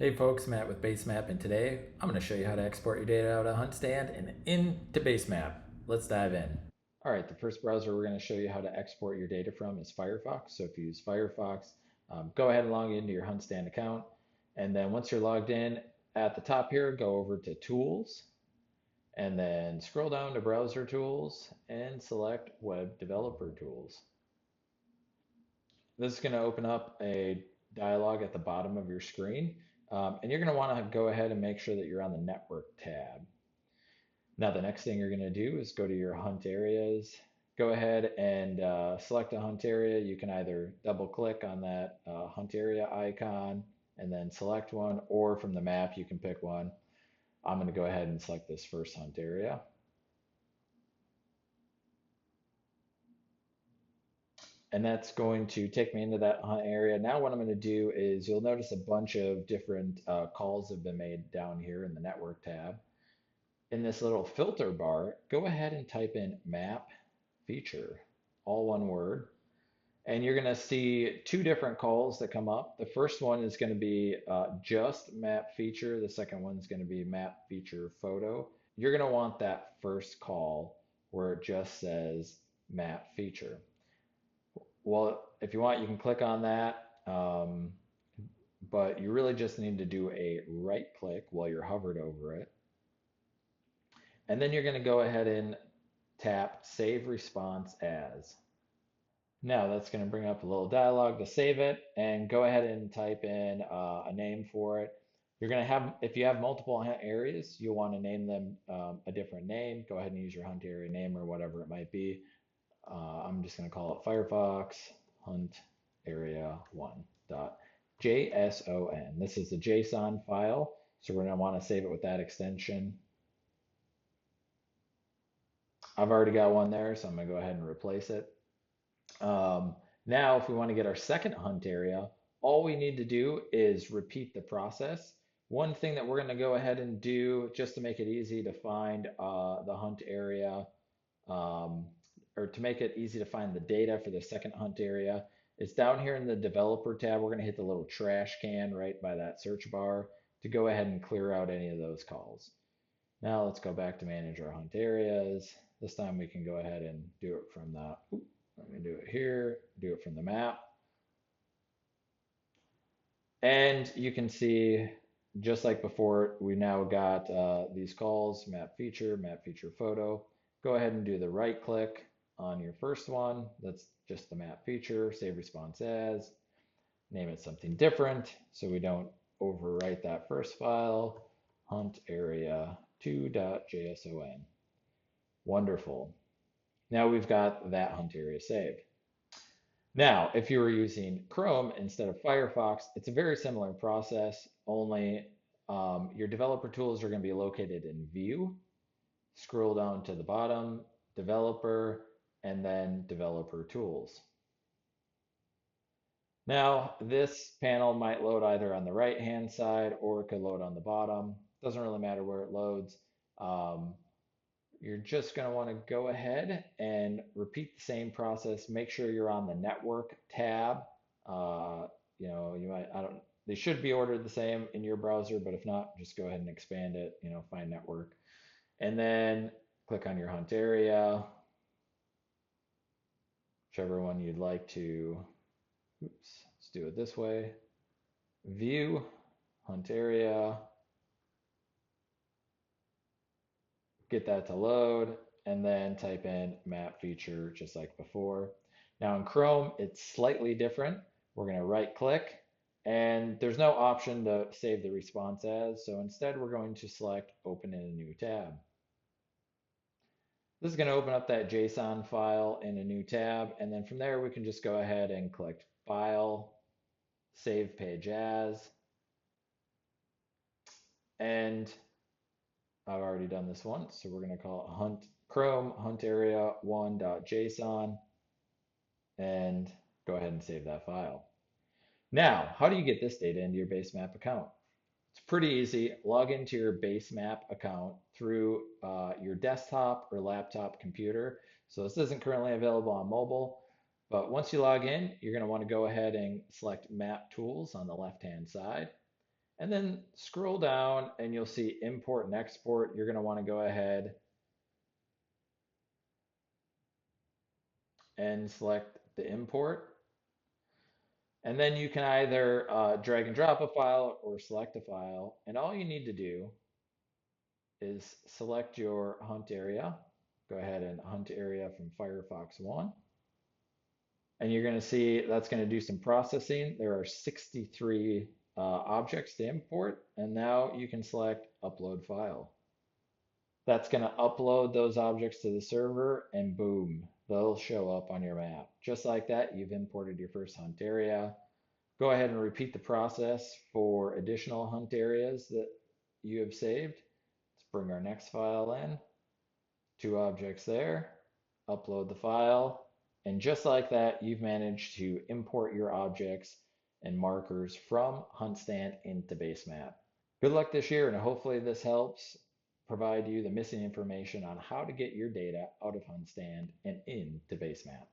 Hey folks, Matt with BaseMap, and today I'm going to show you how to export your data out of HuntStand and into BaseMap. Let's dive in. All right, the first browser we're going to show you how to export your data from is Firefox. So if you use Firefox, go ahead and log into your HuntStand account. And then once you're logged in, at the top here, go over to Tools, and then scroll down to Browser Tools and select Web Developer Tools. This is going to open up a dialog at the bottom of your screen. And you're going to want to go ahead and make sure that you're on the Network tab. Now, the next thing you're going to do is go to your Hunt areas. Go ahead and select a Hunt area. You can either double click on that Hunt area icon and then select one, or from the map, you can pick one. I'm going to go ahead and select this first Hunt area. And that's going to take me into that hunt area. Now what I'm going to do is you'll notice a bunch of different calls have been made down here in the network tab. In this little filter bar, go ahead and type in map feature, all one word. And you're going to see two different calls that come up. The first one is going to be just map feature. The second one is going to be map feature photo. You're going to want that first call where it just says map feature. Well, if you want, you can click on that, but you really just need to do a right click while you're hovered over it. And then you're going to go ahead and tap Save Response As. Now that's going to bring up a little dialog to save it, and go ahead and type in a name for it. You're going to have, if you have multiple hunt areas, you'll want to name them a different name. Go ahead and use your hunt area name or whatever it might be. I'm just going to call it Firefox Hunt Area 1.json. This is a JSON file, so we're going to want to save it with that extension. I've already got one there, so I'm going to go ahead and replace it. Now, if we want to get our second hunt area, all we need to do is repeat the process. One thing that we're going to go ahead and do just to make it easy to find the hunt area, or to make it easy to find the data for the second hunt area, it's down here in the developer tab. We're going to hit the little trash can right by that search bar to go ahead and clear out any of those calls. Now let's go back to manage our hunt areas. This time we can go ahead and do it from the, let me do it here, do it from the map. And you can see, just like before, we now got these calls, map feature photo. Go ahead and do the right click on your first one. That's just the map feature, save response as, name it something different so we don't overwrite that first file, hunt area 2.json. Wonderful. Now we've got that hunt area saved. Now, if you were using Chrome instead of Firefox, it's a very similar process, only your developer tools are going to be located in View. Scroll down to the bottom, Developer, and then Developer Tools. Now, this panel might load either on the right-hand side or it could load on the bottom. Doesn't really matter where it loads. You're just going to want to go ahead and repeat the same process. Make sure you're on the network tab. You might, they should be ordered the same in your browser, but if not, just go ahead and expand it, find network. And then click on your hunt area, whichever one you'd like to, let's do it this way. View, hunt area, get that to load, and then type in map feature just like before. Now in Chrome, it's slightly different. We're going to right click, and there's no option to save the response as, so instead we're going to select open in a new tab. This is going to open up that JSON file in a new tab, and then from there we can just go ahead and click File, Save Page As, and I've already done this once, so we're going to call it Chrome Hunt Area 1.json, and go ahead and save that file. Now, how do you get this data into your BaseMap account? It's pretty easy. Log into your BaseMap account through your desktop or laptop computer. So this isn't currently available on mobile, but once you log in, you're going to want to go ahead and select Map Tools on the left-hand side. And then scroll down and you'll see import and export. You're going to want to go ahead and select the import. And then you can either drag and drop a file or select a file. And all you need to do is select your hunt area. Go ahead and hunt area from Firefox 1. And you're going to see that's going to do some processing. There are 63 objects to import. And now you can select upload file. That's going to upload those objects to the server and boom, they'll show up on your map. Just like that, you've imported your first hunt area. Go ahead and repeat the process for additional hunt areas that you have saved. Let's bring our next file in. 2 objects there, upload the file, and just like that, you've managed to import your objects and markers from HuntStand into BaseMap. Good luck this year, and hopefully this helps provide you the missing information on how to get your data out of HuntStand and into BaseMap.